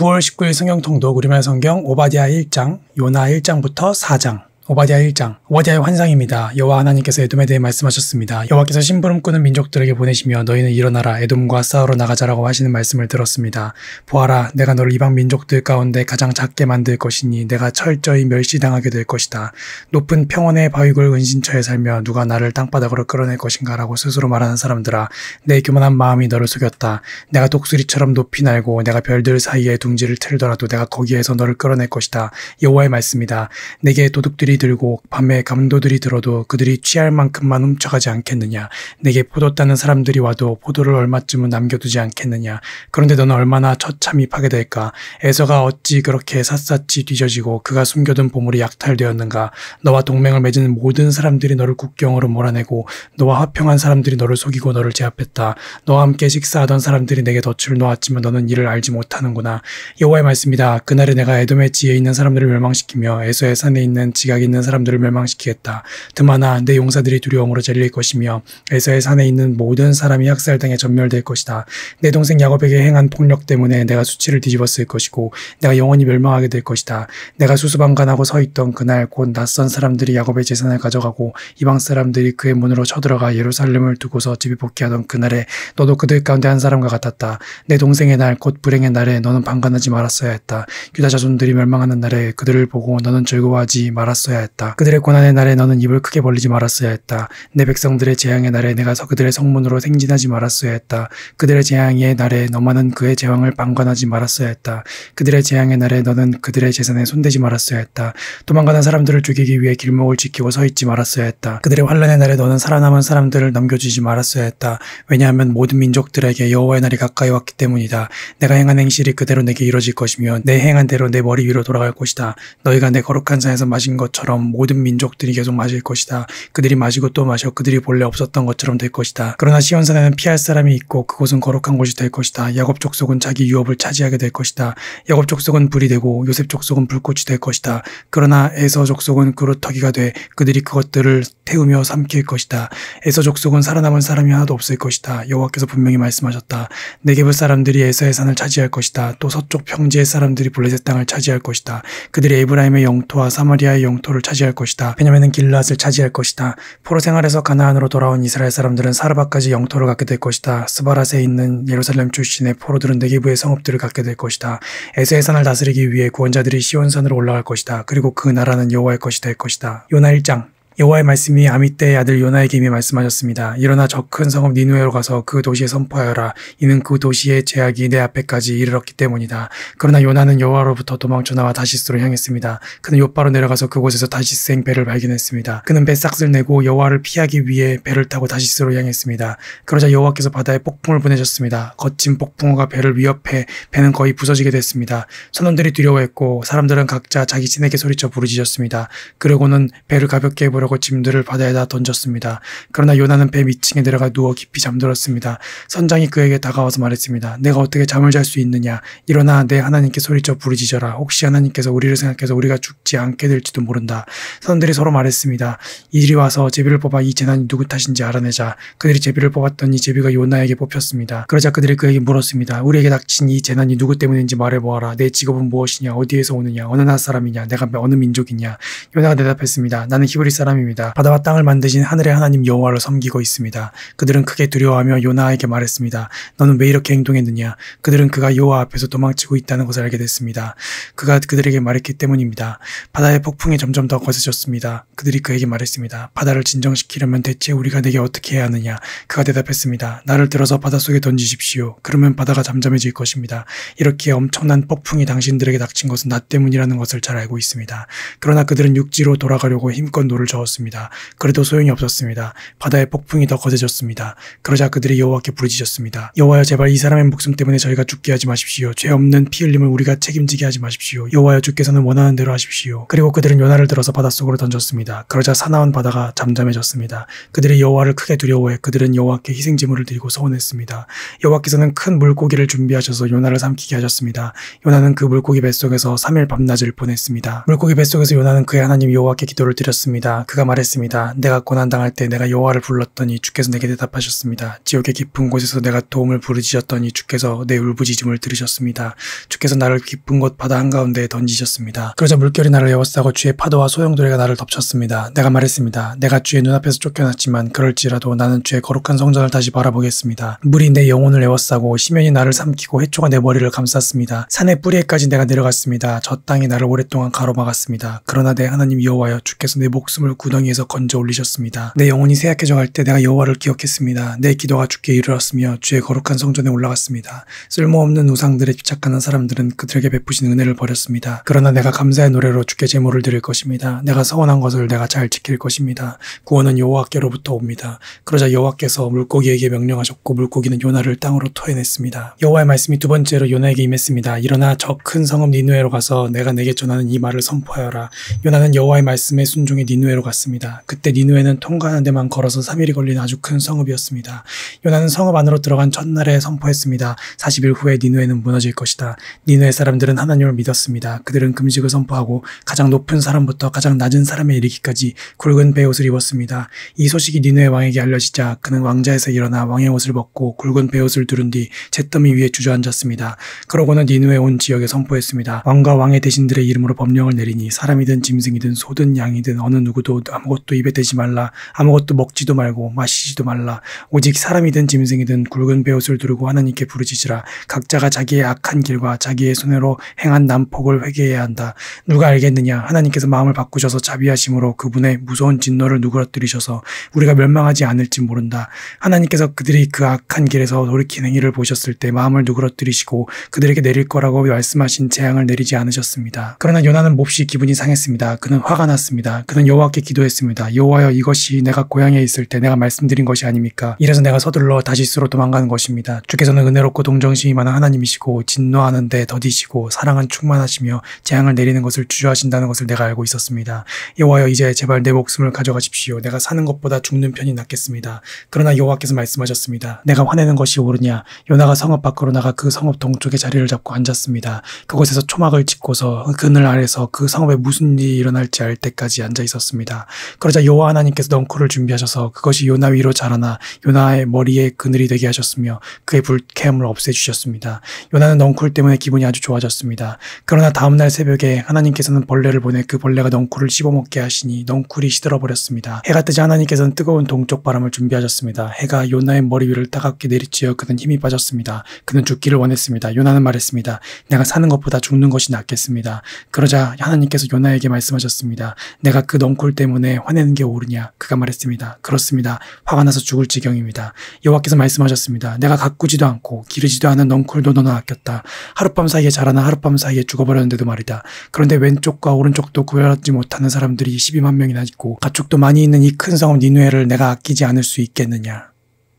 9월 19일 성경 통독 우리말 성경 오바댜 1장, 요나 1장부터 4장. 오바댜 1장, 오바댜의 환상입니다. 여호와 하나님께서 에돔에 대해 말씀하셨습니다. 여호와께서 심부름 꾸는 민족들에게 보내시며 너희는 일어나라 에돔과 싸우러 나가자라고 하시는 말씀을 들었습니다. 보아라, 내가 너를 이방 민족들 가운데 가장 작게 만들 것이니 내가 철저히 멸시당하게 될 것이다. 높은 평원의 바위굴 은신처에 살며 누가 나를 땅바닥으로 끌어낼 것인가 라고 스스로 말하는 사람들아, 내 교만한 마음이 너를 속였다. 내가 독수리처럼 높이 날고 내가 별들 사이에 둥지를 틀더라도 내가 거기에서 너를 끌어낼 것이다. 여호와의 말씀이다. 내게 도둑들이 들고 밤에 감도들이 들어도 그들이 취할 만큼만 훔쳐가지 않겠느냐. 내게 포도 따는 사람들이 와도 포도를 얼마쯤은 남겨두지 않겠느냐. 그런데 너는 얼마나 처참히 파괴될까. 에서가 어찌 그렇게 샅샅이 뒤져지고 그가 숨겨둔 보물이 약탈되었는가. 너와 동맹을 맺은 모든 사람들이 너를 국경으로 몰아내고 너와 화평한 사람들이 너를 속이고 너를 제압했다. 너와 함께 식사하던 사람들이 내게 덫을 놓았지만 너는 이를 알지 못하는구나. 여호와의 말씀이다. 그날에 내가 에돔의 지에 있는 사람들을 멸망시키며 에서의 산에 있는 지각이 있는 사람들을 멸망시키겠다. 드마나 내 용사들이 두려움으로 잘릴 것이며 에서의 산에 있는 모든 사람이 학살당해 전멸될 것이다. 내 동생 야곱에게 행한 폭력 때문에 내가 수치를 뒤집었을 것이고 내가 영원히 멸망하게 될 것이다. 내가 수수방관하고 서 있던 그날 곧 낯선 사람들이 야곱의 재산을 가져가고 이방 사람들이 그의 문으로 쳐들어가 예루살렘을 두고서 집이 복귀하던 그날에 너도 그들 가운데 한 사람과 같았다. 내 동생의 날 곧 불행의 날에 너는 방관하지 말았어야 했다. 유다 자손들이 멸망하는 날에 그들을 보고 너는 즐거워하지 말았어야 했다. 그들의 고난의 날에 너는 입을 크게 벌리지 말았어야 했다. 내 백성들의 재앙의 날에 내가 그들의 성문으로 생진하지 말았어야 했다. 그들의 재앙의 날에 너만은 그의 제왕을 방관하지 말았어야 했다. 그들의 재앙의 날에 너는 그들의 재산에 손대지 말았어야 했다. 도망가는 사람들을 죽이기 위해 길목을 지키고 서 있지 말았어야 했다. 그들의 환난의 날에 너는 살아남은 사람들을 넘겨주지 말았어야 했다. 왜냐하면 모든 민족들에게 여호와의 날이 가까이 왔기 때문이다. 내가 행한 행실이 그대로 내게 이루어질 것이며 내 행한 대로 내 머리 위로 돌아갈 것이다. 너희가 내 거룩한 산에서 마신 것처럼 모든 민족들이 계속 마실 것이다. 그들이 마시고 또 마셔 그들이 본래 없었던 것처럼 될 것이다. 그러나 시온산에는 피할 사람이 있고 그곳은 거룩한 곳이 될 것이다. 야곱 족속은 자기 유업을 차지하게 될 것이다. 야곱 족속은 불이 되고 요셉 족속은 불꽃이 될 것이다. 그러나 에서 족속은 그루터기가 돼 그들이 그것들을 태우며 삼킬 것이다. 에서 족속은 살아남은 사람이 하나도 없을 것이다. 여호와께서 분명히 말씀하셨다. 네게브 사람들이 에서의 산을 차지할 것이다. 또 서쪽 평지의 사람들이 블레셋 땅을 차지할 것이다. 그들이 에브라임의 영토와 사마리아의 영토를 차지할 것이다. 베냐민은 길르앗을 차지할 것이다. 포로 생활에서 가나안으로 돌아온 이스라엘 사람들은 사르바까지 영토를 갖게 될 것이다. 스바랏에 있는 예루살렘 출신의 포로들은 네게브의 성읍들을 갖게 될 것이다. 에서의 산을 다스리기 위해 구원자들이 시온산으로 올라갈 것이다. 그리고 그 나라는 여호와의 것이 될 것이다. 요나 1장. 여호와의 말씀이 아미떼의 아들 요나에게 이미 말씀하셨습니다. 일어나 저 큰 성읍 니느웨로 가서 그 도시에 선포하여라. 이는 그 도시의 죄악이 내 앞에까지 이르렀기 때문이다. 그러나 요나는 여호와로부터 도망쳐 나와 다시스로 향했습니다. 그는 욥바로 내려가서 그곳에서 다시스행 배를 발견했습니다. 그는 배삭을 내고 여호와를 피하기 위해 배를 타고 다시스로 향했습니다. 그러자 여호와께서 바다에 폭풍을 보내셨습니다. 거친 폭풍우가 배를 위협해 배는 거의 부서지게 됐습니다. 선원들이 두려워했고 사람들은 각자 자기 신에게 소리쳐 부르짖었습니다. 그러고는 배를 가볍게 해보려고 짐들을 바다에다 던졌습니다. 그러나 요나는 배 밑층에 내려가 누워 깊이 잠들었습니다. 선장이 그에게 다가와서 말했습니다. 내가 어떻게 잠을 잘 수 있느냐. 일어나 내 하나님께 소리쳐 부르짖어라. 혹시 하나님께서 우리를 생각해서 우리가 죽지 않게 될지도 모른다. 선원들이 서로 말했습니다. 이리 와서 제비를 뽑아 이 재난이 누구 탓인지 알아내자. 그들이 제비를 뽑았더니 제비가 요나에게 뽑혔습니다. 그러자 그들이 그에게 물었습니다. 우리에게 닥친 이 재난이 누구 때문인지 말해보아라. 내 직업은 무엇이냐. 어디에서 오느냐. 어느 나라 사람이냐. 내가 어느 민족이냐. 요나가 대답했습니다. 나는 히브리 사람입니다. 바다와 땅을 만드신 하늘의 하나님 여호와를 섬기고 있습니다. 그들은 크게 두려워하며 요나에게 말했습니다. 너는 왜 이렇게 행동했느냐. 그들은 그가 여호와 앞에서 도망치고 있다는 것을 알게 됐습니다. 그가 그들에게 말했기 때문입니다. 바다의 폭풍이 점점 더 거세졌습니다. 그들이 그에게 말했습니다. 바다를 진정시키려면 대체 우리가 내게 어떻게 해야 하느냐. 그가 대답했습니다. 나를 들어서 바닷속에 던지십시오. 그러면 바다가 잠잠해질 것입니다. 이렇게 엄청난 폭풍이 당신들에게 닥친 것은 나 때문이라는 것을 잘 알고 있습니다. 그러나 그들은 육지로 돌아가려고 힘껏 노를 저었습니다. 그래도 소용이 없었습니다. 바다의 폭풍이 더 거세졌습니다. 그러자 그들이 여호와께 부르짖었습니다. 여호와여, 제발 이 사람의 목숨 때문에 저희가 죽게 하지 마십시오. 죄 없는 피 흘림을 우리가 책임지게 하지 마십시오. 여호와여, 주께서는 원하는 대로 하십시오. 그리고 그들은 요나를 들어서 바닷속으로 던졌습니다. 그러자 사나운 바다가 잠잠해졌습니다. 그들이 여호와를 크게 두려워해 그들은 여호와께 희생제물을 드리고 서원했습니다. 여호와께서는 큰 물고기를 준비하셔서 요나를 삼키게 하셨습니다. 요나는 그 물고기 뱃속에서 3일 밤낮을 보냈습니다. 물고기 뱃속에서 요나는 그의 하나님 여호와께 기도를 드렸습니다. 그가 말했습니다. 내가 고난당할 때 내가 여호와를 불렀더니 주께서 내게 대답하셨습니다. 지옥의 깊은 곳에서 내가 도움을 부르짖었더니 주께서 내 울부짖음을 들으셨습니다. 주께서 나를 깊은 곳 바다 한가운데에 던지셨습니다. 그러자 물결이 나를 에워싸고 주의 파도와 소용돌이가 나를 덮쳤습니다. 내가 말했습니다. 내가 주의 눈앞에서 쫓겨났지만 그럴지라도 나는 주의 거룩한 성전을 다시 바라보겠습니다. 물이 내 영혼을 에워싸고 심연이 나를 삼키고 해초가 내 머리를 감쌌습니다. 산의 뿌리에까지 내가 내려갔습니다. 저 땅이 나를 오랫동안 가로막았습니다. 그러나 내 하나님 여호와여, 주께서 내 목숨을 구덩이에서 건져 올리셨습니다. 내 영혼이 쇠약해져 갈 때 내가 여호와를 기억했습니다. 내 기도가 주께 이르렀으며 주의 거룩한 성전에 올라갔습니다. 쓸모없는 우상들에 집착하는 사람들은 그들에게 베푸신 은혜를 버렸습니다. 그러나 내가 감사의 노래로 주께 제물을 드릴 것입니다. 내가 서원한 것을 내가 잘 지킬 것입니다. 구원은 여호와께로부터 옵니다. 그러자 여호와께서 물고기에게 명령하셨고 물고기는 요나를 땅으로 토해냈습니다. 여호와의 말씀이 두 번째로 요나에게 임했습니다. 일어나 저 큰 성읍 니느웨로 가서 내가 내게 전하는 이 말을 선포하여라. 요나는 여호와의 말씀에 순종해 니느웨로 갔습니다. 그때 니느웨는 통과하는 데만 걸어서 3일이 걸린 아주 큰 성읍이었습니다. 요나는 성읍 안으로 들어간 첫날에 선포했습니다. 40일 후에 니느웨는 무너질 것이다. 니느웨 사람들은 하나님을 믿었습니다. 그들은 금식을 선포하고 가장 높은 사람부터 가장 낮은 사람에 이르기까지 굵은 베옷을 입었습니다. 이 소식이 니느웨 왕에게 알려지자 그는 왕자에서 일어나 왕의 옷을 벗고 굵은 베옷을 두른 뒤 잿더미 위에 주저앉았습니다. 그러고는 니느웨 온 지역에 선포했습니다. 왕과 왕의 대신들의 이름으로 법령을 내리니 사람이든 짐승이든 소든 양이든 어느 누구도 아무것도 입에 대지 말라. 아무것도 먹지도 말고 마시지도 말라. 오직 사람이든 짐승이든 굵은 베옷을 두르고 하나님께 부르짖으라. 각자가 자기의 악한 길과 자기의 손으로 행한 난폭을 회개해야 한다. 누가 알겠느냐? 하나님께서 마음을 바꾸셔서 자비하심으로 그분의 무서운 진노를 누그러뜨리셔서 우리가 멸망하지 않을지 모른다. 하나님께서 그들이 그 악한 길에서 돌이킨 행위를 보셨을 때 마음을 누그러뜨리시고 그들에게 내릴 거라고 말씀하신 재앙을 내리지 않으셨습니다. 그러나 요나는 몹시 기분이 상했습니다. 그는 화가 났습니다. 그는 여호와께 기도했습니다. 여호와여, 이것이 내가 고향에 있을 때 내가 말씀드린 것이 아닙니까? 이래서 내가 서둘러 다시스로 도망가는 것입니다. 주께서는 은혜롭고 동정심이 많은 하나님이시고 진노하는데 더디시고 사랑은 충만하시며 재앙을 내리는 것을 주저하신다는 것을 내가 알고 있었습니다. 여호와여, 이제 제발 내 목숨을 가져가십시오. 내가 사는 것보다 죽는 편이 낫겠습니다. 그러나 여호와께서 말씀하셨습니다. 내가 화내는 것이 옳으냐? 요나가 성읍 밖으로 나가 그 성읍 동쪽에 자리를 잡고 앉았습니다. 그곳에서 초막을 짓고서 그늘 아래서 그 성읍에 무슨 일이 일어날지 알 때까지 앉아 있었습니다. 그러자 여호와 하나님께서 넝쿨을 준비하셔서 그것이 요나 위로 자라나 요나의 머리에 그늘이 되게 하셨으며 그의 불쾌함을 없애주셨습니다. 요나는 넝쿨 때문에 기분이 아주 좋아졌습니다. 그러나 다음날 새벽에 하나님께서는 벌레를 보내 그 벌레가 넝쿨을 씹어먹게 하시니 넝쿨이 시들어버렸습니다. 해가 뜨자 하나님께서는 뜨거운 동쪽 바람을 준비하셨습니다. 해가 요나의 머리 위를 따갑게 내리치어 그는 힘이 빠졌습니다. 그는 죽기를 원했습니다. 요나는 말했습니다. 내가 사는 것보다 죽는 것이 낫겠습니다. 그러자 하나님께서 요나에게 말씀하셨습니다. 내가 그 넝쿨 때문에 화내는 게 옳으냐? 그가 말했습니다. 그렇습니다. 화가 나서 죽을 지경입니다. 여호와께서 말씀하셨습니다. 내가 가꾸지도 않고 기르지도 않은 넝쿨도 너나 아꼈다. 하룻밤 사이에 자라나 하룻밤 사이에 죽어버렸는데도 말이다. 그런데 왼쪽과 오른쪽도 구별하지 못하는 사람들이 12만 명이나 있고 가축도 많이 있는 이 큰 성읍 니느웨를 내가 아끼지 않을 수 있겠느냐?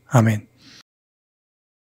아멘.